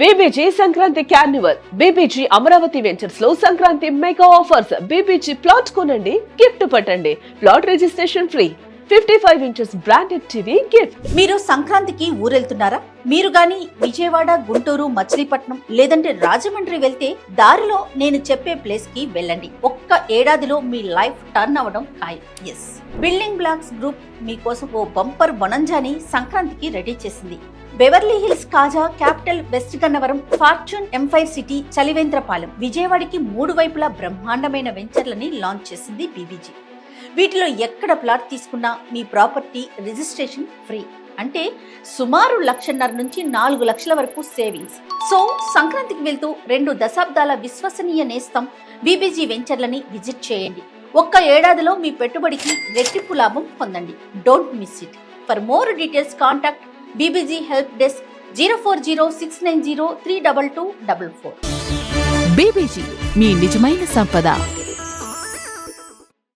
BBG Sankranti carnival. BBG Amaravati ventures లో Sankranti mega offers. BBG plot కొనండి, gift పట్టండి. Plot registration free. 55 inches branded TV gift. మీరు సంక్రాంతికి ఊరెళ్తున్నారా? మీరు గాని విజయవాడ, గుంటూరు, మచిలీపట్నం లేదంటే రాజమండ్రి వెళ్తే దారిలో నేను చెప్పే ప్లేస్ కి వెళ్ళండి. ఒక్క ఏడాదిలో మీ లైఫ్ టర్న్ అవ్వడం ఖాయం. ఎస్, బిల్డింగ్ బ్లాక్స్ గ్రూప్ మీకోసం ఓ బంపర్ బొనంజాని సంక్రాంతికి రెడీ చేసింది. Beverly Hills, Kaza, capital, west Gannavaram, fortune, empire city, Chalivendrapalem, విజయవాడకి 3 వైపులా బ్రహ్మాండమైన వెంచర్లని లాంచ్ చేసింది బీబీజీ. వీటిలో ఎక్కడ ప్లాట్ తీసుకున్నా మీ ప్రాపర్టీ రిజిస్ట్రేషన్ ఫ్రీ. అంటే సుమారు 1.5 నుంచి 4 లక్షల వరకు సేవింగ్స్. సో సంక్రాంతికి వెళ్తూ 2 దశాబ్దాల విశ్వసనీయ నేస్తం బీబీజీ వెంచర్లని విజిట్ చేయండి. ఒక్క ఏడాదిలో మీ పెట్టుబడికి రెట్టింపు లాభం పొందండి. Don't miss it. For more details contact BBG help desk 04069032244. BBG మీ నిజమైన సంపద.